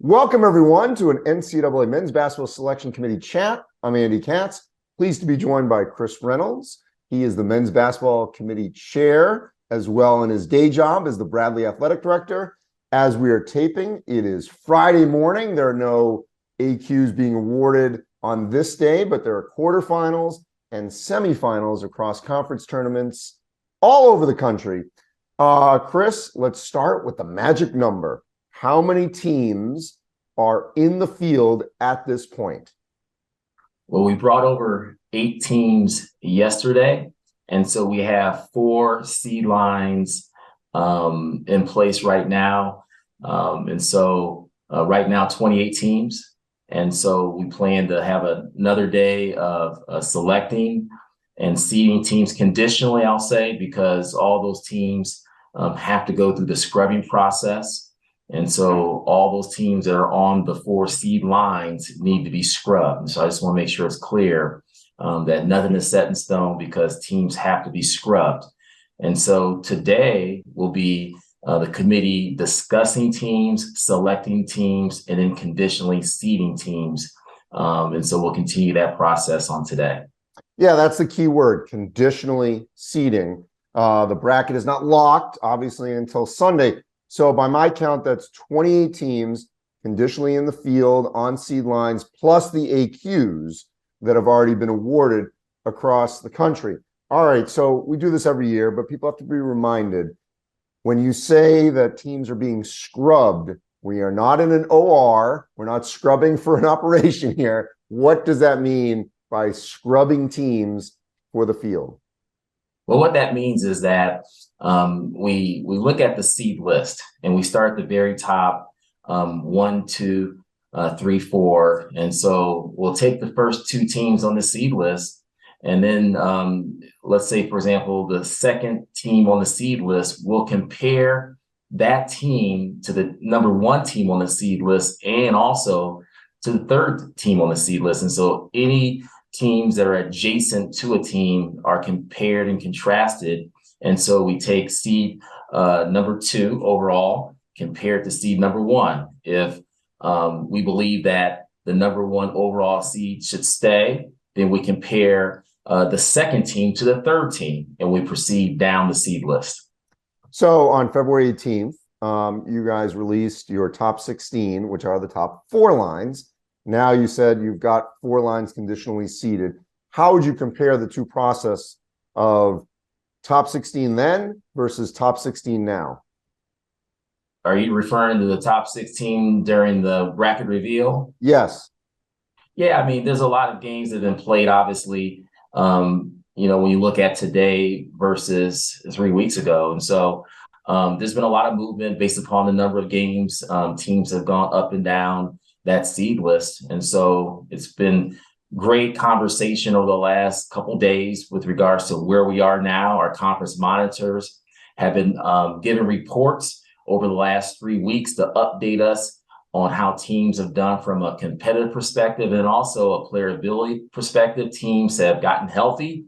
Welcome, everyone, to an NCAA Men's Basketball Selection Committee chat. I'm Andy Katz, pleased to be joined by Chris Reynolds. He is the Men's Basketball Committee Chair, as well in his day job as the Bradley Athletic Director. As we are taping, it is Friday morning. There are no AQs being awarded on this day, but there are quarterfinals and semifinals across conference tournaments all over the country. Chris, let's start with the magic number. How many teams are in the field at this point? Well, we brought over 8 teams yesterday, and so we have 4 seed lines in place right now. Right now, 28 teams. And so we plan to have another day of selecting and seeding teams conditionally, I'll say, because all those teams have to go through the scrubbing process. And so all those teams that are on the 4 seed lines need to be scrubbed. And so I just want to make sure it's clear that nothing is set in stone because teams have to be scrubbed. And so today will be the committee discussing teams, selecting teams, and then conditionally seeding teams. And so we'll continue that process on today. Yeah, that's the key word, conditionally seeding. The bracket is not locked, obviously, until Sunday. So by my count, that's 28 teams conditionally in the field on seed lines, plus the AQs that have already been awarded across the country. All right, so we do this every year, but people have to be reminded, when you say that teams are being scrubbed, we are not in an OR, we're not scrubbing for an operation here. What does that mean by scrubbing teams for the field? Well, what that means is that we look at the seed list and we start at the very top, 1, 2, 3, 4. And so we'll take the first 2 teams on the seed list. And then let's say, for example, the second team on the seed list, we'll compare that team to the number 1 team on the seed list and also to the third team on the seed list. And so any teams that are adjacent to a team are compared and contrasted. And so we take seed number 2 overall compared to seed number 1. If we believe that the number 1 overall seed should stay, then we compare the second team to the third team, and we proceed down the seed list. So on February 18th, you guys released your top 16, which are the top 4 lines. Now you said you've got 4 lines conditionally seeded. How would you compare the 2 process of top 16 then versus top 16 now? Are you referring to the top 16 during the bracket reveal? Yes. Yeah, I mean, there's a lot of games that have been played, obviously, when you look at today versus 3 weeks ago. And so there's been a lot of movement based upon the number of games. Teams have gone up and down that seed list. And so it's been great conversation over the last couple of days with regards to where we are now. Our conference monitors have been given reports over the last 3 weeks to update us on how teams have done from a competitive perspective and also a playability perspective. Teams have gotten healthy,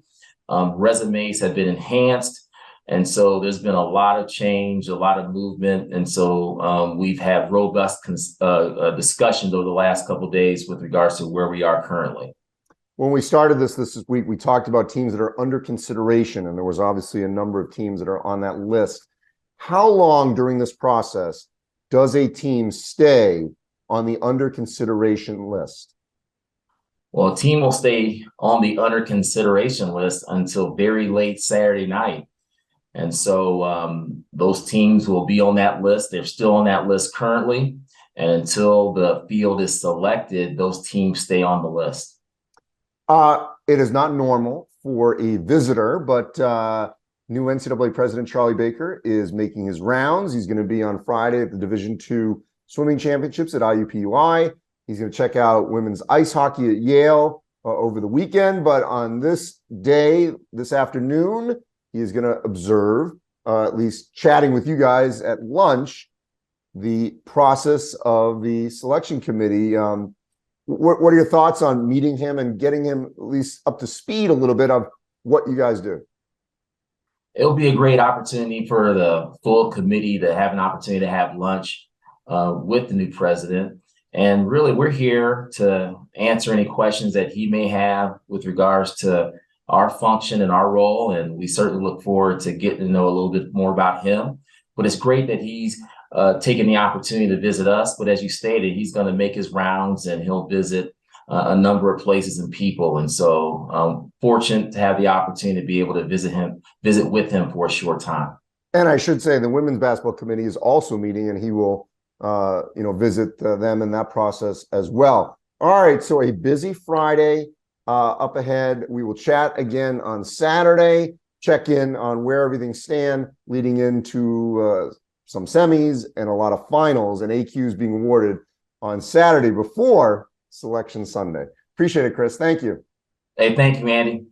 resumes have been enhanced. And so there's been a lot of change, a lot of movement. And so we've had robust discussions over the last couple of days with regards to where we are currently. When we started this week, we talked about teams that are under consideration, and there was obviously a number of teams that are on that list. How long during this process does a team stay on the under consideration list? Well, a team will stay on the under consideration list until very late Saturday night. And so those teams will be on that list. They're still on that list currently. And until the field is selected, those teams stay on the list. It is not normal for a visitor, but new NCAA President Charlie Baker is making his rounds. He's going to be on Friday at the Division II Swimming Championships at IUPUI. He's going to check out women's ice hockey at Yale over the weekend. But on this day, this afternoon, he is going to observe, at least chatting with you guys at lunch, the process of the selection committee. What are your thoughts on meeting him and getting him at least up to speed a little bit of what you guys do? It'll be a great opportunity for the full committee to have an opportunity to have lunch with the new president. And really, we're here to answer any questions that he may have with regards to our function and our role. And we certainly look forward to getting to know a little bit more about him. But it's great that he's taking the opportunity to visit us. But as you stated, he's going to make his rounds and he'll visit a number of places and people. And so fortunate to have the opportunity to be able to visit with him for a short time. And I should say the women's basketball committee is also meeting, and he will visit them in that process as well. All right, so a busy Friday up ahead. We will chat again on Saturday, check in on where everything stands leading into some semis and a lot of finals and AQs being awarded on Saturday before Selection Sunday. Appreciate it, Chris. Thank you. Hey, thank you, Andy.